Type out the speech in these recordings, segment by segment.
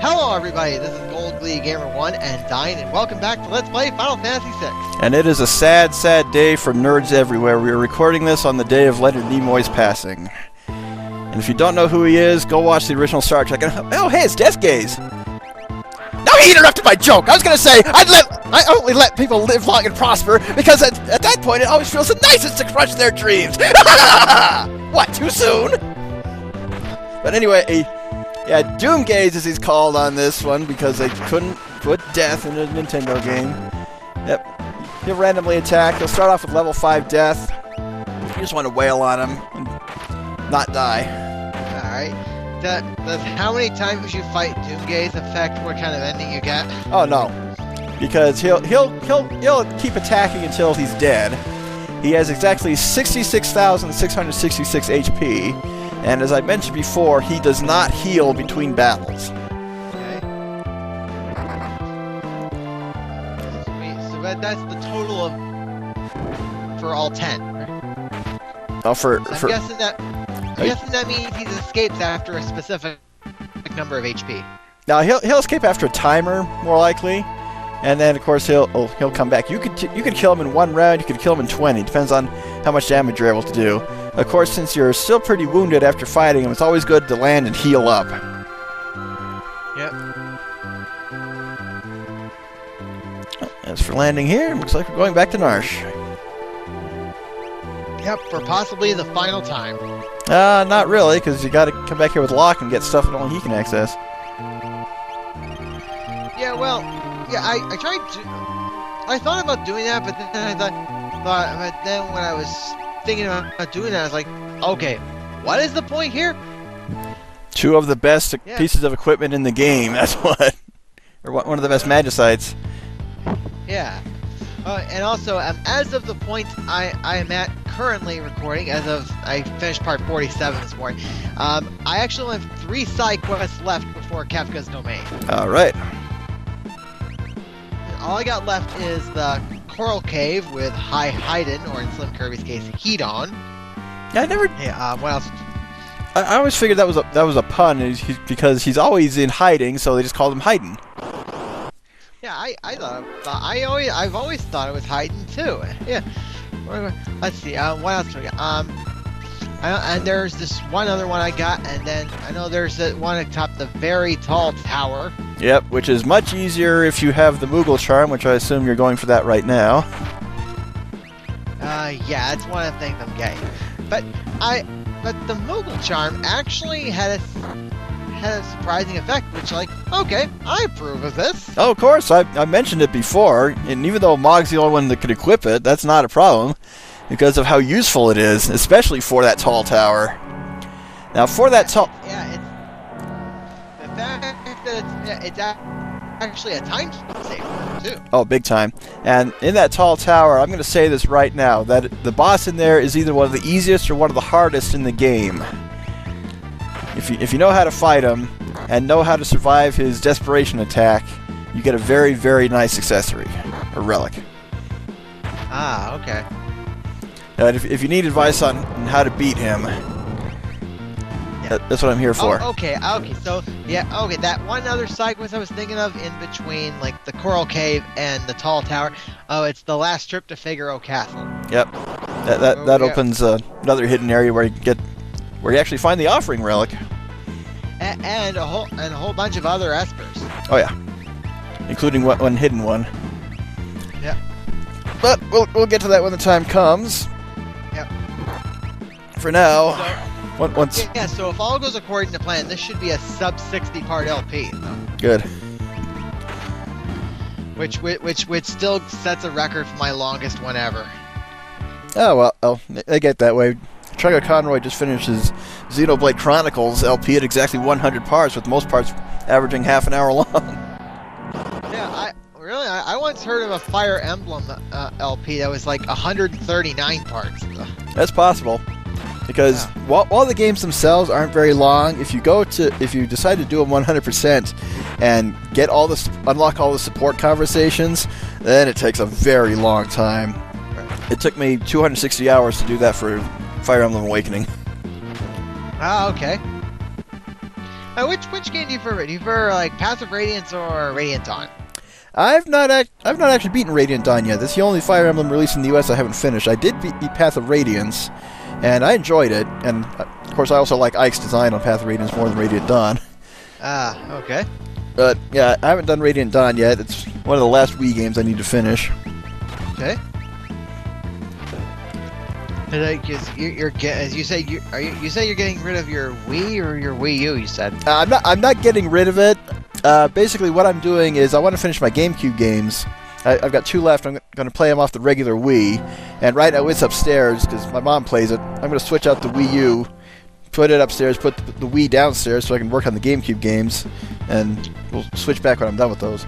Hello everybody, this is Gold Glee Gamer 1 and Dyne, and welcome back to Let's Play Final Fantasy VI. And it is a sad, sad day for nerds everywhere. We are recording this on the day of Leonard Nimoy's passing. And if you don't know who he is, go watch the original Star Trek. And, oh, hey, it's Death Gaze. No, he interrupted my joke. I was going to say, I only let people live long and prosper because at that point it always feels the nicest to crush their dreams. What, too soon? But anyway, yeah, Doomgaze as he's called on this one because they couldn't put death in a Nintendo game. Yep. He'll randomly attack. He'll start off with level 5 death. You just want to wail on him and not die. Alright. Does how many times you fight Doomgaze affect what kind of ending you get? Oh no. Because he'll keep attacking until he's dead. He has exactly 66,666 HP. And as I mentioned before, he does not heal between battles. Okay. So that's the total of for all 10, right? Oh, I'm guessing that means he escapes after a specific number of HP. Now he'll escape after a timer, more likely, and then of course he'll come back. You could kill him in 1 round. You could kill him in 20. Depends on how much damage you're able to do. Of course, since you're still pretty wounded after fighting him, it's always good to land and heal up. Yep. As for landing here, looks like we're going back to Narshe. Yep, for possibly the final time. Not really, because you got to come back here with Locke and get stuff that only he can access. Yeah, well, yeah, I tried to. I thought about doing that, but then I thought but then when I was thinking about doing that, I was like, okay, what is the point here? 2 of the best pieces of equipment in the game. That's what, or one of the best magicites. Yeah. And also, as of the point I am at currently recording, as of I finished part 47 this morning, I actually have 3 side quests left before Kefka's domain. All right. All I got left is the Coral Cave with High Haydn, or in Slim Kirby's case, Hedon. Yeah, I never. Yeah. What else? I always figured that was a pun, because he's always in hiding, so they just called him Haydn. Yeah, I've always thought it was Haydn too. Yeah. Let's see. What else do we got? And there's this one other one I got, and then I know there's the one atop the very tall tower. Yep, which is much easier if you have the Moogle charm, which I assume you're going for that right now. Yeah, that's one of the things I'm getting. But the Moogle charm actually had a surprising effect, which, like, okay, I approve of this. Oh, of course, I mentioned it before, and even though Mog's the only one that could equip it, that's not a problem, because of how useful it is, especially for that tall tower. Now, for that tall... Yeah, the fact that it's actually a time saver, too. Oh, big time. And in that tall tower, I'm going to say this right now, that the boss in there is either one of the easiest or one of the hardest in the game. If you know how to fight him, and know how to survive his desperation attack, you get a very, very nice accessory, or relic. Ah, okay. And if you need advice on how to beat him, that's what I'm here for. Oh, okay, so, yeah, okay, that one other side quest I was thinking of in between, like, the Coral Cave and the tall tower, it's the last trip to Figaro Castle. Yep. That opens another hidden area where you actually find the offering relic. And a whole bunch of other espers. Oh yeah, including one hidden one. Yep. But we'll get to that when the time comes. Yep. For now, once. Yeah. So if all goes according to plan, this should be a sub 60 part LP. Good. Which still sets a record for my longest one ever. Oh well, they get that way. Trigger Conroy just finished his Xenoblade Chronicles LP at exactly 100 parts, with most parts averaging half an hour long. Yeah, I once heard of a Fire Emblem LP that was like 139 parts. That's possible, because while the games themselves aren't very long, if you decide to do them 100% and unlock all the support conversations, then it takes a very long time. Right. It took me 260 hours to do that for Fire Emblem Awakening. Ah, okay. Which game do you prefer? Do you prefer like Path of Radiance or Radiant Dawn? I've not actually beaten Radiant Dawn yet. That's the only Fire Emblem released in the U.S. I haven't finished. I did beat Path of Radiance, and I enjoyed it. And of course, I also like Ike's design on Path of Radiance more than Radiant Dawn. Ah, okay. But yeah, I haven't done Radiant Dawn yet. It's one of the last Wii games I need to finish. Okay. Because as you say, you say you're getting rid of your Wii or your Wii U. You said. I'm not getting rid of it. Basically, what I'm doing is I want to finish my GameCube games. I've got 2 left. I'm going to play them off the regular Wii, and right now it's upstairs because my mom plays it. I'm going to switch out the Wii U, put it upstairs, put the Wii downstairs so I can work on the GameCube games, and we'll switch back when I'm done with those.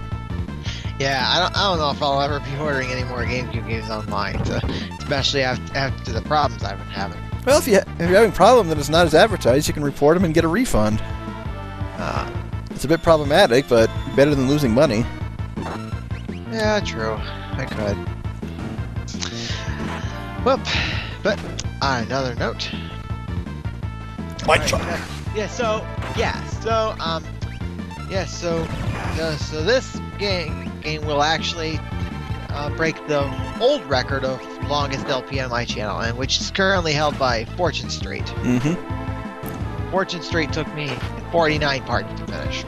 Yeah, I don't know if I'll ever be ordering any more GameCube games online, especially after the problems I've been having. Well, if you're having a problem that it's not as advertised, you can report them and get a refund. It's a bit problematic, but better than losing money. Yeah, true. I could. Well, but on another note. So this game will actually break the old record of longest LP on my channel, and which is currently held by Fortune Street. Mm-hmm. Fortune Street took me 49 parts to finish.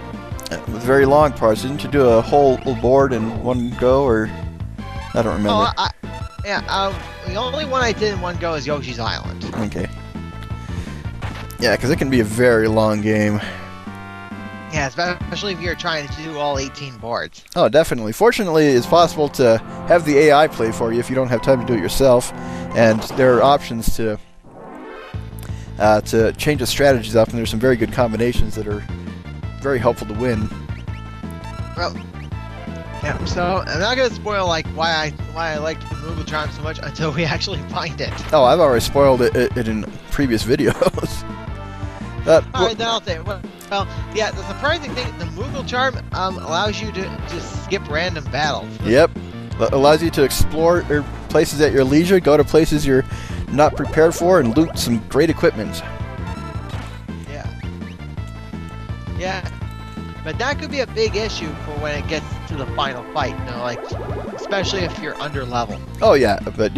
With very long parts. Didn't you do a whole board in one go, or I don't remember? The only one I did in one go is Yoshi's Island. Okay. Yeah, because it can be a very long game. Yeah, especially if you're trying to do all 18 boards. Oh, definitely. Fortunately, it's possible to have the AI play for you if you don't have time to do it yourself, and there are options to change the strategies up, and there's some very good combinations that are very helpful to win. Well, yeah. So I'm not gonna spoil like why I liked the Moogle Charm so much until we actually find it. Oh, I've already spoiled it in previous videos. Alright, then I'll say it. Well, yeah, the surprising thing, the Moogle Charm allows you to just skip random battles. Yep. Allows you to explore places at your leisure, go to places you're not prepared for, and loot some great equipment. Yeah. But that could be a big issue for when it gets to the final fight, you know, like, especially if you're under level. Oh yeah, but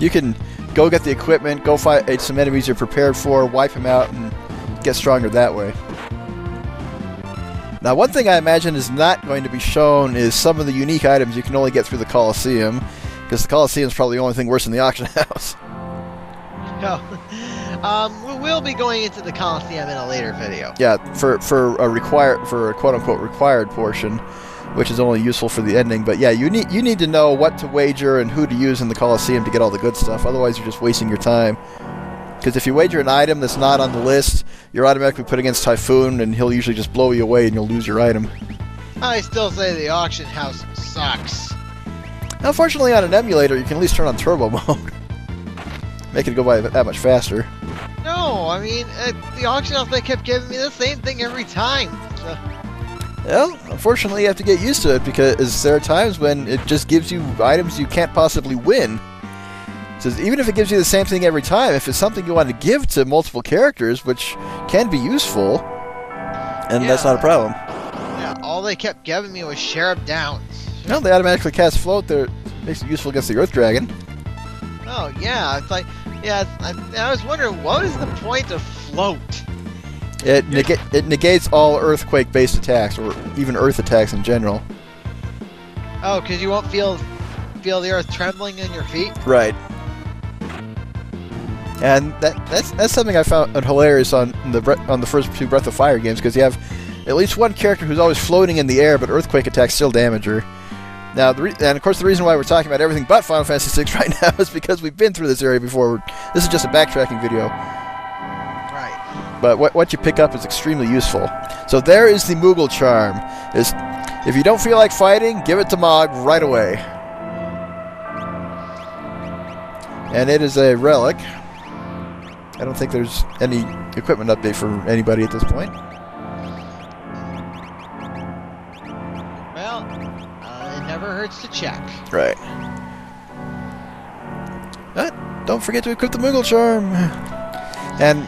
you can go get the equipment, go fight some enemies you're prepared for, wipe them out, and get stronger that way. Now, one thing I imagine is not going to be shown is some of the unique items you can only get through the Coliseum, because the Coliseum is probably the only thing worse than the auction house. No. We will be going into the Coliseum in a later video. Yeah, for a quote-unquote required portion, which is only useful for the ending. But yeah, you need to know what to wager and who to use in the Coliseum to get all the good stuff. Otherwise, you're just wasting your time. Because if you wager an item that's not on the list, you're automatically put against Typhoon, and he'll usually just blow you away, and you'll lose your item. I still say the auction house sucks. Now, fortunately, on an emulator, you can at least turn on turbo mode. Make it go by that much faster. No, I mean, the auction house, they kept giving me the same thing every time. So. Well, unfortunately, you have to get used to it, because there are times when it just gives you items you can't possibly win. So even if it gives you the same thing every time, if it's something you want to give to multiple characters, which can be useful, and that's not a problem. Yeah, all they kept giving me was Sheriff Downs. No, they automatically cast Float. That makes it useful against the Earth Dragon. Oh, yeah, it's like, yeah, I was wondering, what is the point of Float? It negates all Earthquake-based attacks, or even Earth attacks in general. Oh, because you won't feel the Earth trembling in your feet? Right. And that's something I found hilarious on the first 2 Breath of Fire games, because you have at least one character who's always floating in the air, but Earthquake attacks still damage her. Now, and of course, the reason why we're talking about everything but Final Fantasy VI right now is because we've been through this area before. This is just a backtracking video. Right. But what you pick up is extremely useful. So there is the Moogle Charm. If you don't feel like fighting, give it to Mog right away. And it is a relic. I don't think there's any equipment update for anybody at this point. Well, it never hurts to check. Right. But don't forget to equip the Moogle Charm. And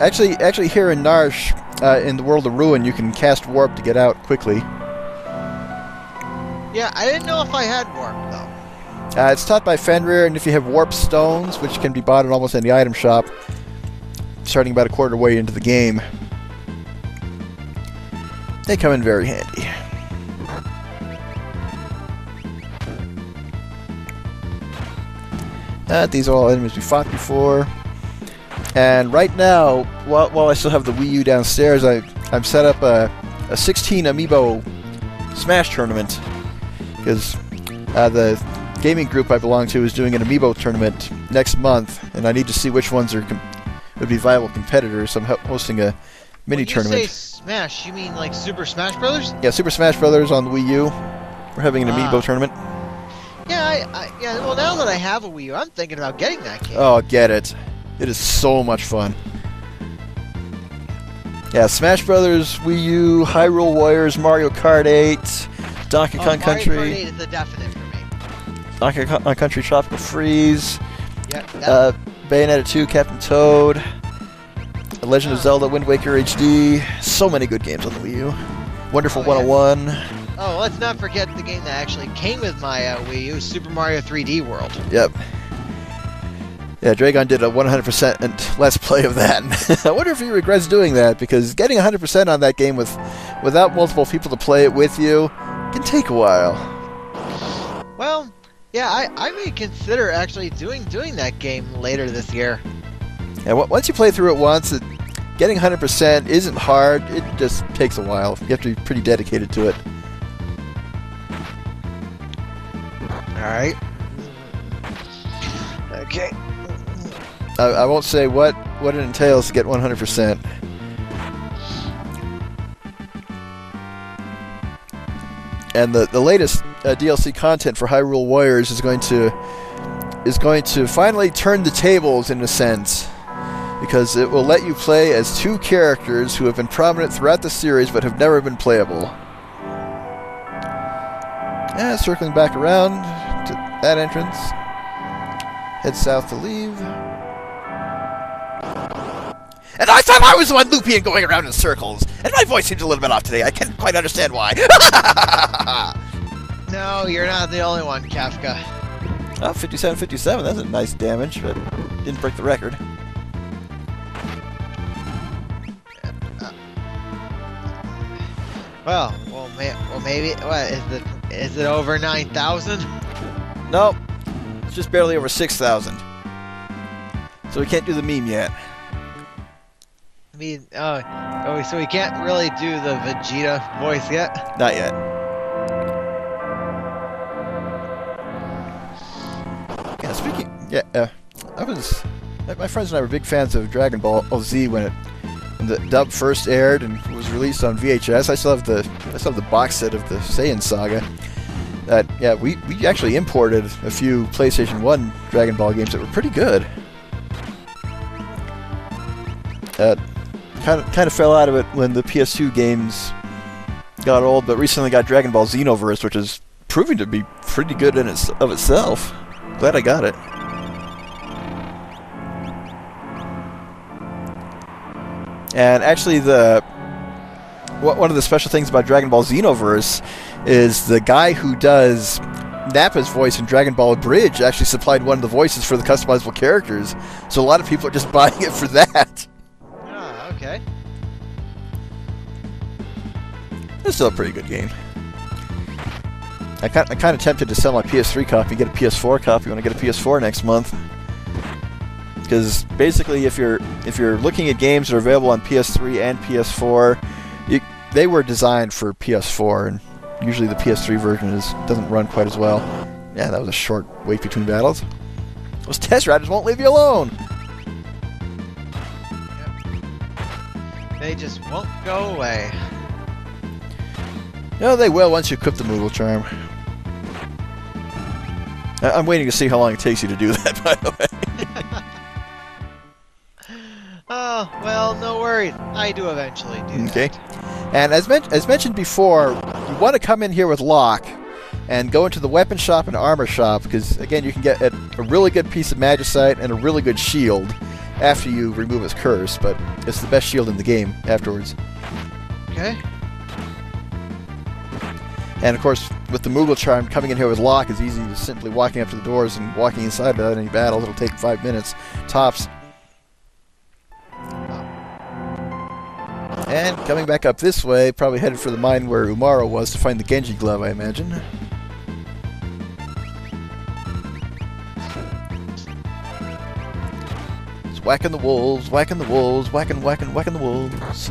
actually here in Narshe, in the World of Ruin, you can cast warp to get out quickly. Yeah, I didn't know if I had warp though. It's taught by Fenrir, and if you have warp stones, which can be bought at almost any item shop, starting about a quarter way into the game, they come in very handy. These are all enemies we fought before. And right now, while I still have the Wii U downstairs, I've set up a 16 amiibo Smash tournament, because the gaming group I belong to is doing an amiibo tournament next month, and I need to see which ones would be viable competitors. So I'm hosting a mini tournament. When you say Smash, you mean like Super Smash Brothers? Yeah, Super Smash Brothers on the Wii U. We're having an amiibo tournament. Yeah, yeah. Well, now that I have a Wii U, I'm thinking about getting that game. Oh, get it! It is so much fun. Yeah, Smash Brothers, Wii U, Hyrule Warriors, Mario Kart 8, Donkey Kong Country. Mario Kart 8 is a definite for me. Donkey Kong Country Tropical Freeze. Yep. Bayonetta 2, Captain Toad. Legend of Zelda Wind Waker HD. So many good games on the Wii U. Wonderful 101. Oh, let's not forget the game that actually came with my Wii U, Super Mario 3D World. Yep. Yeah, Dragon did a 100% and Let's Play of that. I wonder if he regrets doing that, because getting 100% on that game without multiple people to play it with you can take a while. Well, yeah, I may consider actually doing that game later this year. Yeah, once you play through it once, getting 100% isn't hard. It just takes a while. You have to be pretty dedicated to it. Alright. Okay. I won't say what it entails to get 100%. And the latest DLC content for Hyrule Warriors is going to finally turn the tables in a sense, because it will let you play as two characters who have been prominent throughout the series but have never been playable. Yeah, circling back around to that entrance. Head south to leave. And I thought I was the one loopy and going around in circles. And my voice seems a little bit off today. I can't quite understand why. No, you're not the only one, Kafka. Oh, 57-57. That's a nice damage, but didn't break the record. Well, maybe. What is it over 9,000? Nope. It's just barely over 6,000. So we can't do the meme yet. I mean, so we can't really do the Vegeta voice yet? Not yet. Yeah, my friends and I were big fans of Dragon Ball Z when the dub first aired and was released on VHS. I still have the box set of the Saiyan Saga. We actually imported a few PlayStation 1 Dragon Ball games that were pretty good. Kind of fell out of it when the PS2 games got old, but recently got Dragon Ball Xenoverse, which is proving to be pretty good in of itself. Glad I got it. And actually, one of the special things about Dragon Ball Xenoverse is the guy who does Nappa's voice in Dragon Ball Bridge actually supplied one of the voices for the customizable characters. So a lot of people are just buying it for that. Ah, okay. It's still a pretty good game. I'm kind of tempted to sell my PS3 copy and get a PS4 copy when I get a PS4 next month. Because basically, if you're looking at games that are available on PS3 and PS4, they were designed for PS4, and usually the PS3 version doesn't run quite as well. Yeah, that was a short wait between battles. Those test riders won't leave you alone. Yep. They just won't go away. No, they will once you equip the Moogle Charm. I'm waiting to see how long it takes you to do that, by the way. Oh, well, no worries. I do eventually do that. Okay. And as mentioned before, you want to come in here with Locke and go into the weapon shop and armor shop, because, again, you can get a really good piece of magicite and a really good shield. after you remove his curse, but it's the best shield in the game afterwards. Okay. And of course, with the Moogle Charm, coming in here with Lock is easy. Just simply walking up to the doors and walking inside without any battles. It'll take 5 minutes, tops. And coming back up this way, probably headed for the mine where Umaro was to find the Genji glove, I imagine. Just whacking the wolves, whacking the wolves, whacking the wolves.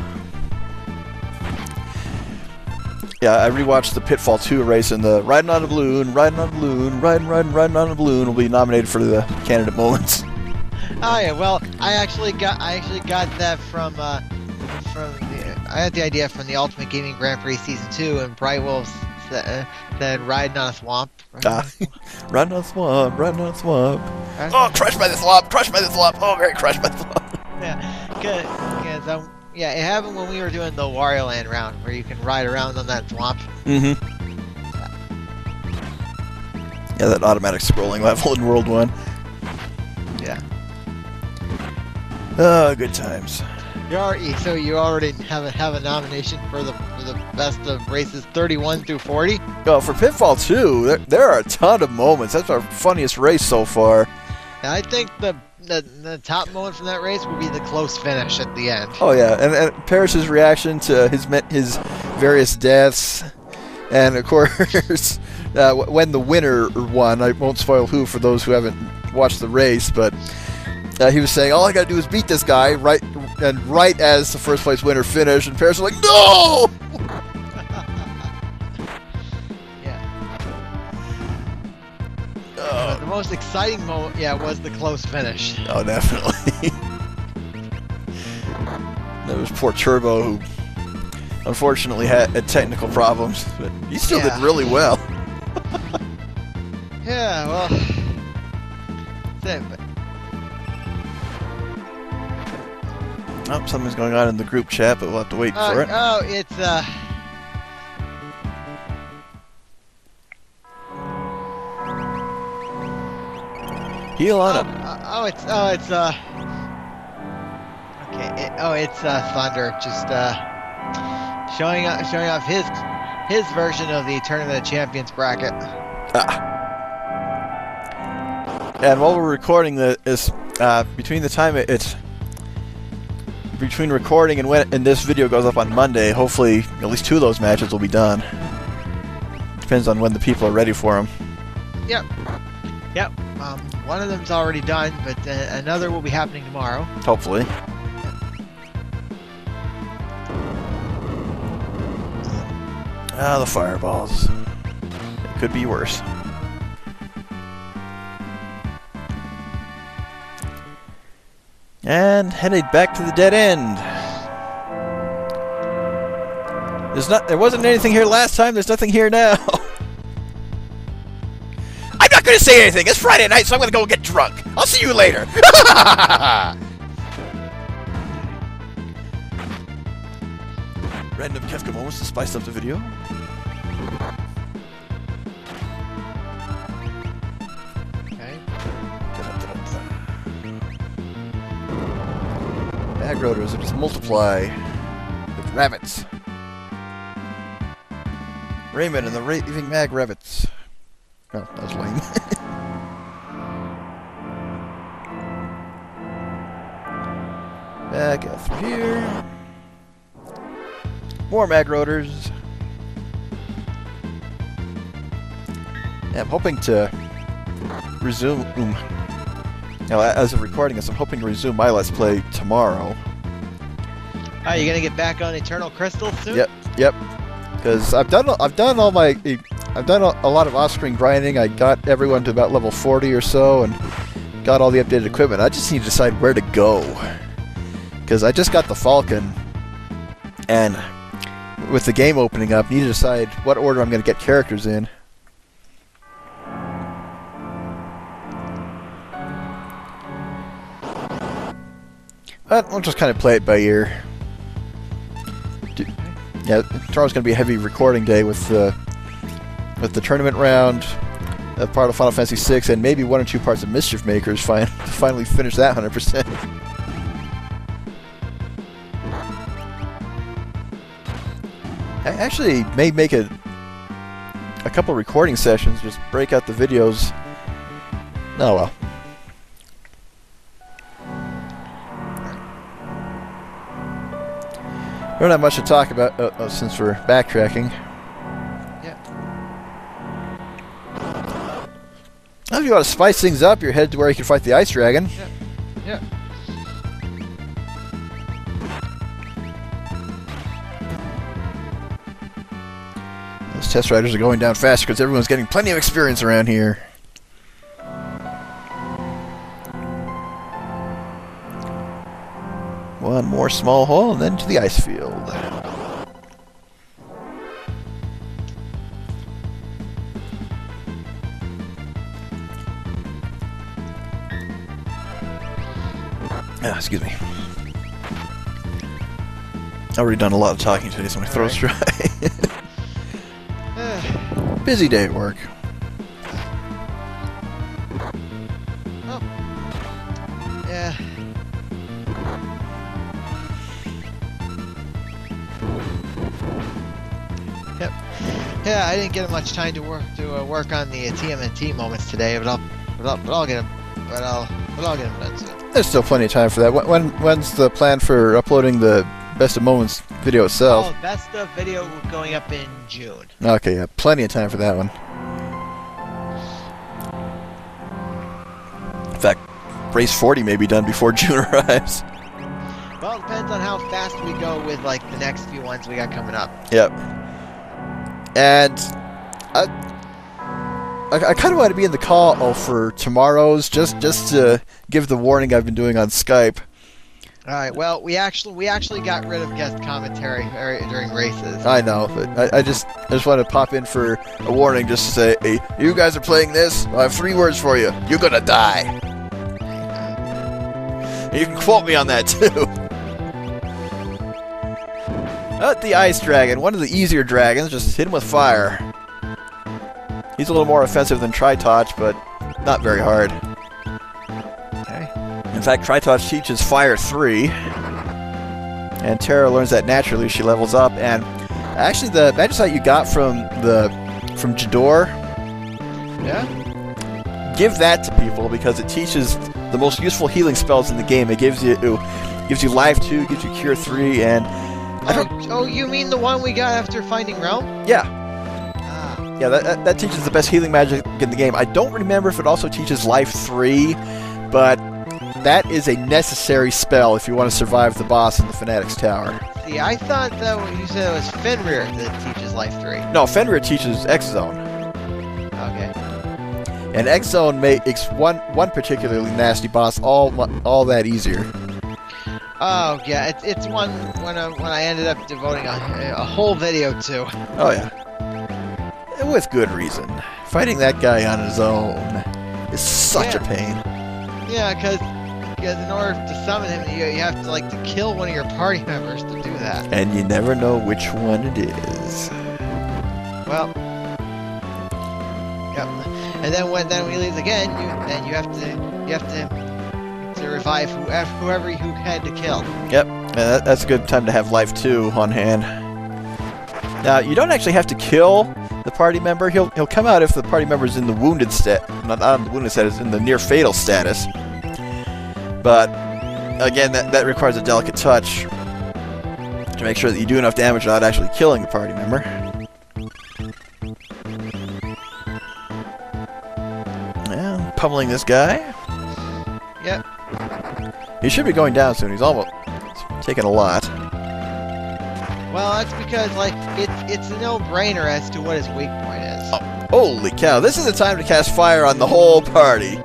Yeah, I rewatched the Pitfall 2 race, and the riding on a balloon, riding on a balloon, riding on a balloon will be nominated for the candidate moments. Oh yeah, well, I actually got that from I had the idea from the Ultimate Gaming Grand Prix Season 2, and Bright Wolves said riding on a swamp. Riding on a swamp, riding on a swamp. Oh, crushed by the swamp, crushed by the swamp. Oh, very crushed by the swamp. Yeah, yeah, it happened when we were doing the Wario Land round, where you can ride around on that swamp. Mm-hmm. Yeah, that automatic scrolling level in World 1. Yeah. Oh, good times. So you already have a nomination for the best of races 31 through 40? Oh, for Pitfall 2, there are a ton of moments. That's our funniest race so far. And I think the top moment from that race will be the close finish at the end. Oh yeah, and Parrish's reaction to his various deaths, and of course when the winner won. I won't spoil who for those who haven't watched the race, but he was saying all I gotta do is beat this guy right as the first place winner finished, and Parrish was like, no. The most exciting moment, was the close finish. Oh, definitely. That was poor Turbo, who unfortunately had technical problems, but he still did really well. Yeah, well, that's it. Oh, something's going on in the group chat, but we'll have to wait for it. Oh, it's Heal on him. It's Thunder just showing off his version of the Tournament of Champions bracket. And while we're recording this, between the time between recording and when this video goes up on Monday, hopefully at least 2 of those matches will be done. Depends on when the people are ready for them. Yep. One of them's already done, but another will be happening tomorrow. Hopefully. The fireballs. It could be worse. And headed back to the dead end. There wasn't anything here last time. There's nothing here now. I'm not going to say anything. It's Friday night, so I'm going to go get drunk. I'll see you later. Random Kefka moments to spice up the video. Okay. Mag rotors that just multiply with rabbits. Raymond and the raving mag rabbits. Oh, that was lame. Back out through here. More mag rotors. Yeah, I'm hoping to resume. Now, as of recording this, I'm hoping to resume my Let's Play tomorrow. Oh, you gonna get back on Eternal Crystal soon? Yep. Because I've done a lot of off-screen grinding. I got everyone to about level 40 or so, and got all the updated equipment. I just need to decide where to go. Because I just got the Falcon, and with the game opening up, I need to decide what order I'm going to get characters in. But we'll just kind of play it by ear. Yeah, tomorrow's going to be a heavy recording day with the tournament round, part of Final Fantasy VI, and maybe 1 or 2 parts of Mischief Makers to finally finish that 100%. I actually may make a couple recording sessions, just break out the videos. Oh well. We don't have much to talk about since we're backtracking. Yeah. Now, if you want to spice things up, you're headed to where you can fight the ice dragon. Yeah. Yeah. Those test riders are going down faster because everyone's getting plenty of experience around here. One more small hole and then to the ice field. Excuse me. I've already done a lot of talking today, so my throat's dry. Busy day at work. Oh. Yeah. Yep. Yeah, I didn't get much time to work on the TMNT moments today, but I'll get them. But I'll get them done soon. There's still plenty of time for that. When's the plan for uploading the Best of Moments video itself? Oh, best of video going up in June. Okay, yeah, plenty of time for that one. In fact, race 40 may be done before June arrives. Well, it depends on how fast we go with like the next few ones we got coming up. Yep. And I kind of want to be in the call for tomorrow's, just to give the warning I've been doing on Skype. All right. Well, we actually got rid of guest commentary during races. I know, but I just want to pop in for a warning, just to say, hey, you guys are playing this. I have 3 words for you. You're gonna die. You can quote me on that too. The ice dragon, one of the easier dragons. Just hit him with fire. He's a little more offensive than Tri-Touch, but not very hard. Okay. In fact, Tri-Touch teaches Fire 3, and Terra learns that naturally as she levels up. And actually, the Magicite you got from Jador, Yeah. give that to people because it teaches the most useful healing spells in the game. It gives you Life 2, gives you Cure 3, and Oh, you mean the one we got after finding Realm? yeah. Ah. Yeah, that teaches the best healing magic in the game. I don't remember if it also teaches Life 3, but that is a necessary spell if you want to survive the boss in the Fanatic's Tower. See, I thought that what you said was Fenrir that teaches Life 3. No, Fenrir teaches X-Zone. Okay. And X-Zone makes one particularly nasty boss all that easier. Oh yeah, it's one when I ended up devoting a whole video to. Oh yeah. And with good reason. Fighting that guy on his own is such a pain. Yeah, because in order to summon him, you have to kill one of your party members to do that. And you never know which one it is. Well, yep. And then when he leaves again, you have to revive whoever you had to kill. Yep, that's a good time to have Life 2 on hand. Now, you don't actually have to kill the party member. He'll come out if the party member is in the wounded not in the wounded status, in the near fatal status. But again, that requires a delicate touch to make sure that you do enough damage without actually killing the party member. Yeah, pummeling this guy. Yep. He should be going down soon. He's almost taking a lot. Well, that's because it's a no-brainer as to what his weak point is. Oh, holy cow! This is the time to cast fire on the whole party.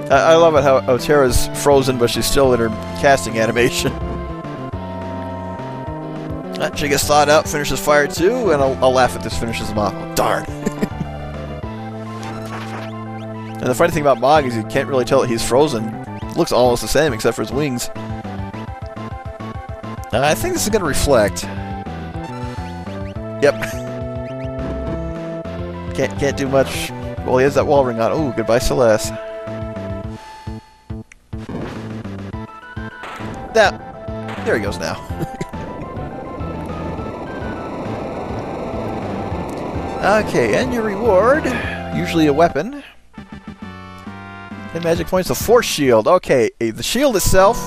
I love it how Terra's frozen, but she's still in her casting animation. She gets thawed out, finishes fire too, and I'll laugh at this. Finishes him off. Oh, darn. And the funny thing about Mog is you can't really tell that he's frozen. Looks almost the same except for his wings. I think this is going to reflect. Yep. Can't do much. Well, he has that wall ring on. Ooh, goodbye, Celeste. There he goes now. Okay, and your reward, usually a weapon. 10 magic points, the Force Shield. Okay, the shield itself,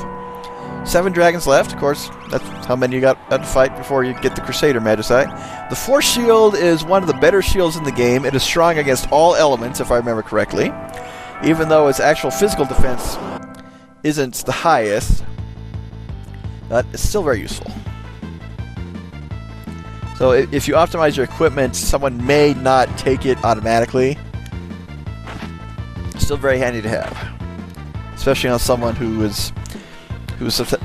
7 dragons left. Of course, that's how many you got to fight before you get the Crusader Magicite. The Force Shield is one of the better shields in the game. It is strong against all elements, if I remember correctly. Even though its actual physical defense isn't the highest, but it's still very useful. So if you optimize your equipment, someone may not take it automatically. Still very handy to have, especially on someone who is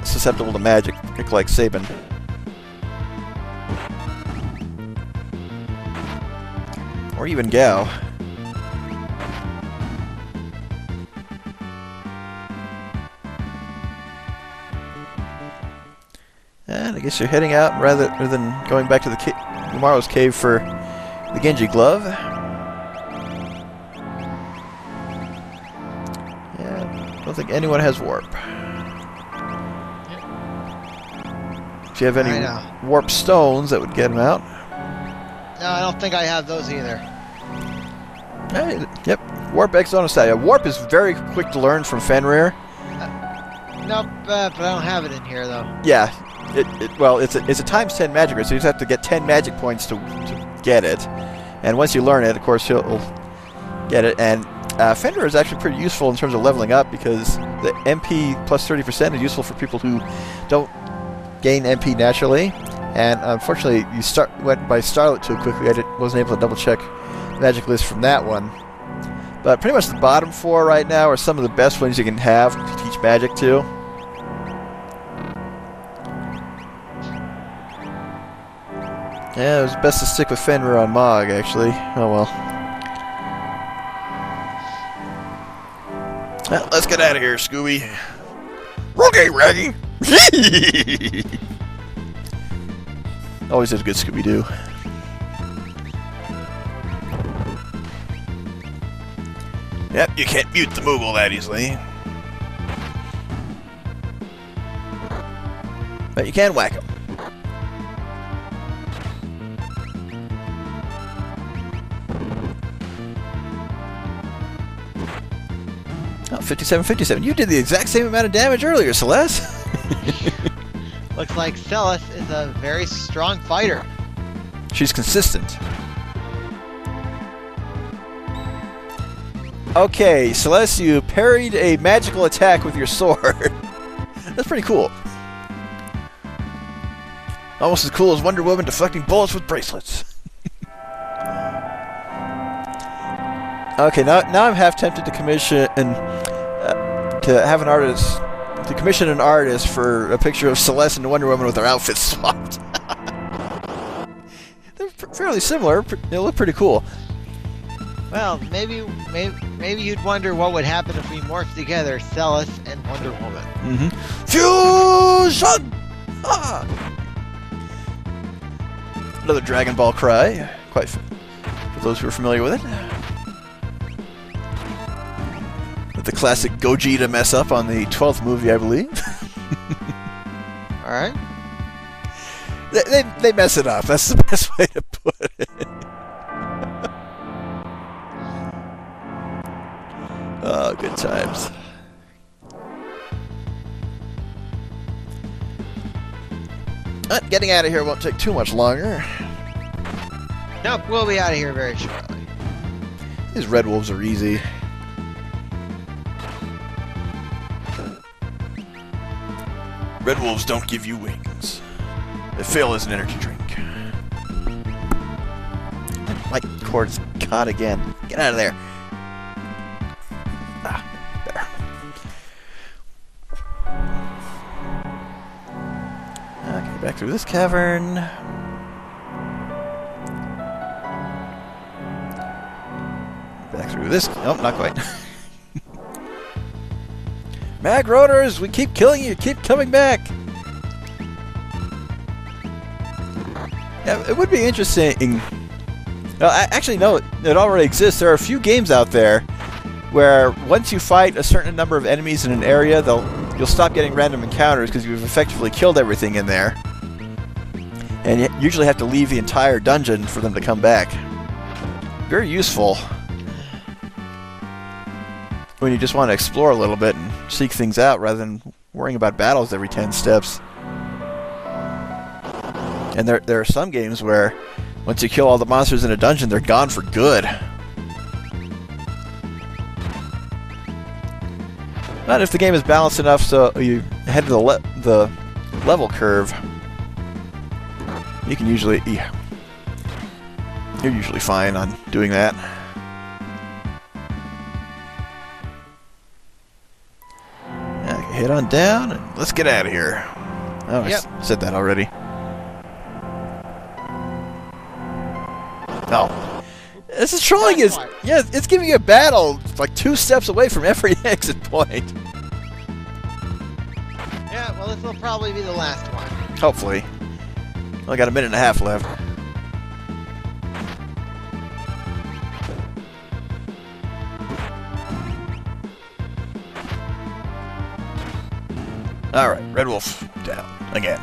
susceptible to magic, like Sabin. Or even Gao. And I guess you're heading out rather than going back to the Umaro's cave for the Genji glove. Yeah, don't think anyone has warp. If you have any warp stones, that would get them out. No, I don't think I have those either. Hey, yep, warp Exonostat. Yeah, warp is very quick to learn from Fenrir. Nope, but I don't have it in here though. Yeah. Well, it's a times 10 magic, so you just have to get 10 magic points to get it. And once you learn it, of course, you'll get it. And Fenrir is actually pretty useful in terms of leveling up because the MP plus 30% is useful for people who don't gain MP naturally. And unfortunately, you went by Starlet too quickly. I wasn't able to double check the magic list from that one. But pretty much the bottom 4 right now are some of the best ones you can have to teach magic to. Yeah, it was best to stick with Fenrir on Mog, actually. Oh well. Well, let's get out of here, Scooby. Okay, Raggy. Always did a good Scooby-Doo. Yep, you can't mute the Moogle that easily. But you can whack him. Oh, 57. You did the exact same amount of damage earlier, Celeste. Looks like Celeste is a very strong fighter. She's consistent. Okay, Celeste, you parried a magical attack with your sword. That's pretty cool. Almost as cool as Wonder Woman deflecting bullets with bracelets. Okay, now I'm half tempted to commission commission an artist for a picture of Celeste and Wonder Woman with their outfits swapped. They're fairly similar. They look pretty cool. Well, maybe you'd wonder what would happen if we morphed together Celeste and Wonder Woman. Fusion! Ah! Another Dragon Ball cry. Quite for those who are familiar with it. With the classic Gogeta mess up on the 12th movie, I believe. Alright. They mess it up. That's the best way to put it. Oh, good times. Getting out of here won't take too much longer. Nope, we'll be out of here very shortly. These red wolves are easy. Red wolves don't give you wings. They fail as an energy drink. My cord's caught again. Get out of there. There. Okay, back through this cavern. Back through this. Nope, not quite. Mag Rotors, we keep killing you. Keep coming back. Yeah, it would be interesting. No, actually, no. It already exists. There are a few games out there where once you fight a certain number of enemies in an area, you'll stop getting random encounters because you've effectively killed everything in there. And you usually have to leave the entire dungeon for them to come back. very useful when you just want to explore a little bit and seek things out rather than worrying about battles every 10 steps. And there are some games where once you kill all the monsters in a dungeon, they're gone for good. Not if the game is balanced enough so you head to the level curve. You can usually... Yeah, you're usually fine on doing that. Okay, head on down and let's get out of here. Oh, Yep. I said that already. Oh. This is trolling is... Yeah, it's giving you a battle like 2 steps away from every exit point. Yeah, well, this will probably be the last one. Hopefully. Only got a minute and a half left. Alright, Red Wolf down. Again.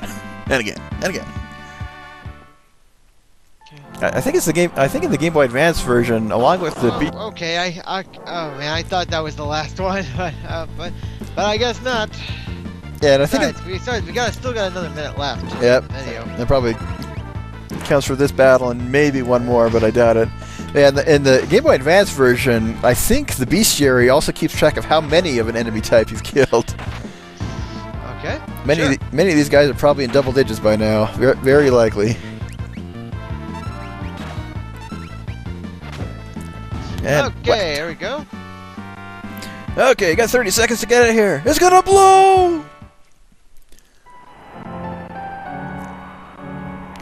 And again. And again. I think it's the game. I think in the Game Boy Advance version, along with the Okay, oh man, I thought that was the last one, but I guess not. Yeah, and I think Besides, we still got another minute left. Yep. Video. That probably counts for this battle and maybe one more, but I doubt it. Yeah, in the Game Boy Advance version, I think the bestiary also keeps track of how many of an enemy type you've killed. Okay. Many Sure. many of these guys are probably in double digits by now. Very likely. And Okay, here we go. okay, you got 30 seconds to get out of here. It's gonna blow!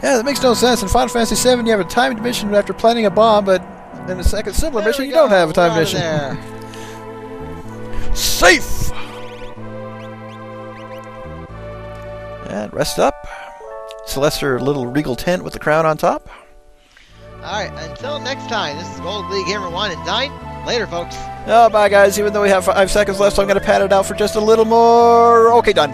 Yeah, that makes no sense. In Final Fantasy VII, you have a timed mission after planting a bomb, but in a second similar mission, you don't have a timed mission. There. Safe! And rest up. Celeste her little regal tent with the crown on top. Alright, until next time, this is Gold League Gamer 1 and Dyne. Later, folks. Oh, bye, guys. Even though we have 5 seconds left, so I'm going to pad it out for just a little more. Okay, done.